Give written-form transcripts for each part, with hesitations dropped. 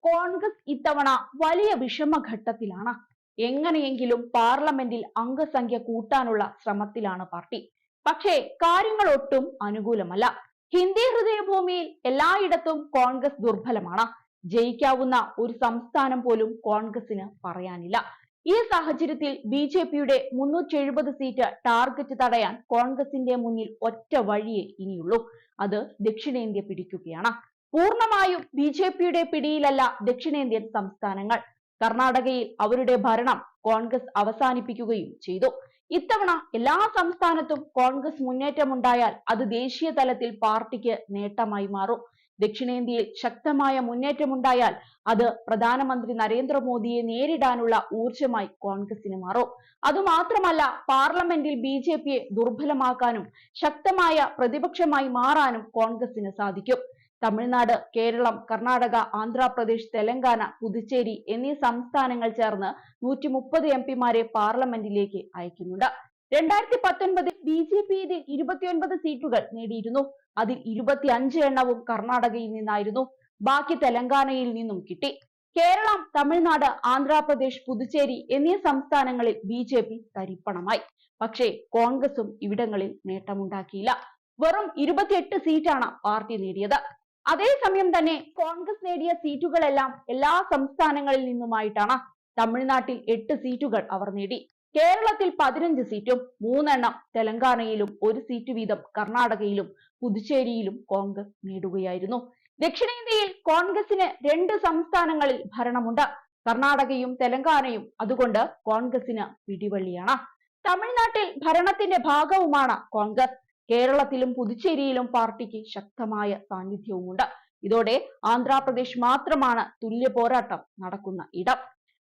കോൺഗ്രസ് ഇത്തവണ വലിയ വിഷമഘട്ടത്തിലാണ്. എങ്ങനെയെങ്കിലും പാർലമെന്റിൽ അംഗസംഖ്യ കൂട്ടാനുള്ള ശ്രമത്തിലാണ് പാർട്ടി. പക്ഷേ കാര്യങ്ങൾ ഒട്ടും അനുകൂലമല്ല. ഹിന്ദി ഹൃദയഭൂമിയിൽ എല്ലായിടത്തും കോൺഗ്രസ് ദുർബലമാണ്. ജയിക്കാവുന്ന ഒരു സംസ്ഥാനം പോലും കോൺഗ്രസിന് പറയാനില്ല. ഈ സാഹചര്യത്തിൽ ബി.ജെ.പിയുടെ 370 സീറ്റ് ടാർഗറ്റ് തടയാൻ കോൺഗ്രസിന്റെ മുന്നിൽ ഒറ്റ വഴിയേ ഇനിയുള്ളൂ. അത് ദക്ഷിണേന്ത്യ പിടിക്കുകയാണ്. പൂർണ്ണമായും ബി.ജെ.പിയുടെ പിടിയിലല്ല ദക്ഷിണേന്ത്യൻ സംസ്ഥാനങ്ങൾ. കർണാടകയിൽ അവരുടെ ഭരണം കോൺഗ്രസ് അവസാനിപ്പിക്കുകയും ചെയ്തു. ഇത്തവണ എല്ലാ സംസ്ഥാനത്തും കോൺഗ്രസ് മുന്നേറ്റമുണ്ടായാൽ അത് ദേശീയ തലത്തിൽ പാർട്ടിക്ക് നേട്ടമായി മാറും. ദക്ഷിണേന്ത്യയിൽ ശക്തമായ മുന്നേറ്റമുണ്ടായാൽ അത് പ്രധാനമന്ത്രി നരേന്ദ്രമോദിയെ നേരിടാനുള്ള ഊർജമായി കോൺഗ്രസിന് മാറും. അതുമാത്രമല്ല, പാർലമെന്റിൽ ബി.ജെ.പിയെ ദുർബലമാക്കാനും ശക്തമായ പ്രതിപക്ഷമായി മാറാനും കോൺഗ്രസിന് സാധിക്കും. തമിഴ്നാട്, കേരളം, കർണാടക, ആന്ധ്രാപ്രദേശ്, തെലങ്കാന, പുതുച്ചേരി എന്നീ സംസ്ഥാനങ്ങൾ ചേർന്ന് 130 എംപിമാരെ പാർലമെന്റിലേക്ക് അയക്കുന്നുണ്ട്. 2019 ബി.ജെ.പി ഇതിൽ 29 സീറ്റുകൾ നേടിയിരുന്നു. അതിൽ 25 എണ്ണവും കർണാടകയിൽ നിന്നായിരുന്നു. ബാക്കി തെലങ്കാനയിൽ നിന്നും കിട്ടി. കേരളം, തമിഴ്നാട്, ആന്ധ്രാപ്രദേശ്, പുതുച്ചേരി എന്നീ സംസ്ഥാനങ്ങളിൽ ബി.ജെ.പി തരിപ്പണമായി. പക്ഷേ കോൺഗ്രസും ഇവിടങ്ങളിൽ നേട്ടമുണ്ടാക്കിയില്ല. വെറും 28 സീറ്റാണ് പാർട്ടി നേടിയത്. അതേസമയം തന്നെ കോൺഗ്രസ് നേടിയ സീറ്റുകളെല്ലാം എല്ലാ സംസ്ഥാനങ്ങളിൽ നിന്നുമായിട്ടാണ്. തമിഴ്നാട്ടിൽ 8 സീറ്റുകൾ അവർ നേടി. കേരളത്തിൽ 15 സീറ്റും 3 എണ്ണം തെലങ്കാനയിലും 1 സീറ്റ് വീതം കർണാടകയിലും പുതുച്ചേരിയിലും കോൺഗ്രസ് നേടുകയായിരുന്നു. ദക്ഷിണേന്ത്യയിൽ കോൺഗ്രസിന് 2 സംസ്ഥാനങ്ങളിൽ ഭരണമുണ്ട്, കർണാടകയും തെലങ്കാനയും. അതുകൊണ്ട് കോൺഗ്രസിന് പിടിവള്ളിയാണ്. തമിഴ്നാട്ടിൽ ഭരണത്തിന്റെ ഭാഗവുമാണ് കോൺഗ്രസ്. കേരളത്തിലും പുതുച്ചേരിയിലും പാർട്ടിക്ക് ശക്തമായ സാന്നിധ്യവുമുണ്ട്. ഇതോടെ ആന്ധ്രാപ്രദേശ് മാത്രമാണ് തുല്യ പോരാട്ടം നടക്കുന്ന ഇടം.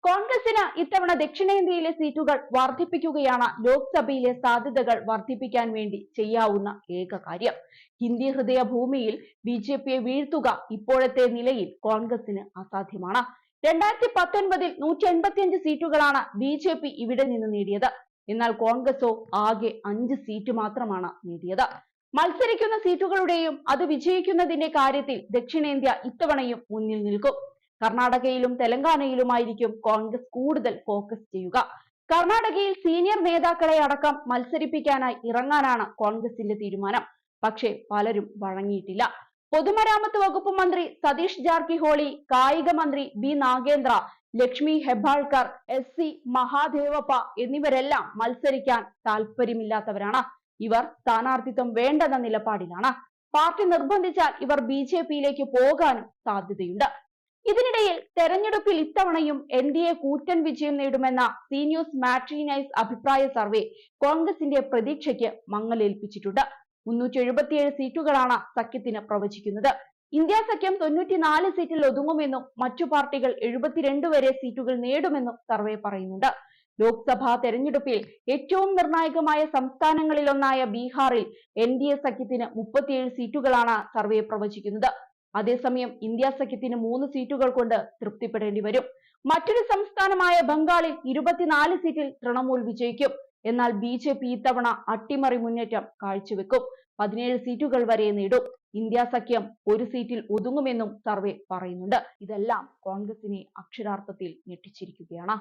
കോൺഗ്രസിന് ഇത്തവണ ദക്ഷിണേന്ത്യയിലെ സീറ്റുകൾ വർദ്ധിപ്പിക്കുകയാണ് ലോക്സഭയിലെ സാധ്യതകൾ വർദ്ധിപ്പിക്കാൻ വേണ്ടി ചെയ്യാവുന്ന ഏക കാര്യം. ഹിന്ദി ഹൃദയ ഭൂമിയിൽ ബി.ജെ.പിയെ വീഴ്ത്തുക ഇപ്പോഴത്തെ നിലയിൽ കോൺഗ്രസിന് അസാധ്യമാണ്. 2019 185 സീറ്റുകളാണ് ബി.ജെ.പി ഇവിടെ നിന്ന് നേടിയത്. എന്നാൽ കോൺഗ്രസോ ആകെ 5 സീറ്റ് മാത്രമാണ് നേടിയത്. മത്സരിക്കുന്ന സീറ്റുകളുടെയും അത് വിജയിക്കുന്നതിന്റെ കാര്യത്തിൽ ദക്ഷിണേന്ത്യ ഇത്തവണയും മുന്നിൽ നിൽക്കും. കർണാടകയിലും തെലങ്കാനയിലുമായിരിക്കും കോൺഗ്രസ് കൂടുതൽ ഫോക്കസ് ചെയ്യുക. കർണാടകയിൽ സീനിയർ നേതാക്കളെ അടക്കം മത്സരിപ്പിക്കാനായി ഇറങ്ങാനാണ് കോൺഗ്രസിന്റെ തീരുമാനം. പക്ഷേ പലരും വഴങ്ങിയിട്ടില്ല. പൊതുമരാമത്ത് വകുപ്പ് മന്ത്രി സതീഷ് ജാർകിഹോളി, കായിക മന്ത്രി ബി നാഗേന്ദ്ര, ലക്ഷ്മി ഹെബ്ബാൾക്കർ, എസ്.സി. മഹാദേവപ്പ എന്നിവരെല്ലാം മത്സരിക്കാൻ താല്പര്യമില്ലാത്തവരാണ്. ഇവർ സ്ഥാനാർത്ഥിത്വം വേണ്ടെന്ന നിലപാടിലാണ്. പാർട്ടി നിർബന്ധിച്ചാൽ ഇവർ ബി.ജെ.പിയിലേക്ക് പോകാനും സാധ്യതയുണ്ട്. ഇതിനിടയിൽ തെരഞ്ഞെടുപ്പിൽ ഇത്തവണയും എൻ.ഡി.എ കൂറ്റൻ വിജയം നേടുമെന്ന സി ന്യൂസ് മാട്രിനൈസ് അഭിപ്രായ സർവേ കോൺഗ്രസിന്റെ പ്രതീക്ഷയ്ക്ക് മങ്ങലേൽപ്പിച്ചിട്ടുണ്ട്. 377 സീറ്റുകളാണ് സഖ്യത്തിന് പ്രവചിക്കുന്നത്. ഇന്ത്യ സഖ്യം 94 സീറ്റിൽ ഒതുങ്ങുമെന്നും മറ്റു പാർട്ടികൾ 72 വരെ സീറ്റുകൾ നേടുമെന്നും സർവേ പറയുന്നുണ്ട്. ലോക്സഭാ തെരഞ്ഞെടുപ്പിൽ ഏറ്റവും നിർണായകമായ സംസ്ഥാനങ്ങളിലൊന്നായ ബീഹാറിൽ എൻ.ഡി.എ സഖ്യത്തിന് 37 സീറ്റുകളാണ് സർവേ പ്രവചിക്കുന്നത്. അതേസമയം ഇന്ത്യ സഖ്യത്തിന് 3 സീറ്റുകൾ കൊണ്ട് തൃപ്തിപ്പെടേണ്ടി വരും. മറ്റൊരു സംസ്ഥാനമായ ബംഗാളിൽ 24 സീറ്റിൽ തൃണമൂൽ വിജയിക്കും. എന്നാൽ ബി.ജെ.പി ഇത്തവണ അട്ടിമറി മുന്നേറ്റം കാഴ്ചവെക്കും. 17 സീറ്റുകൾ വരെ നേടും. ഇന്ത്യ സഖ്യം 1 സീറ്റിൽ ഒതുങ്ങുമെന്നും സർവേ പറയുന്നുണ്ട്. ഇതെല്ലാം കോൺഗ്രസിനെ അക്ഷരാർത്ഥത്തിൽ ഞെട്ടിച്ചിരിക്കുകയാണ്.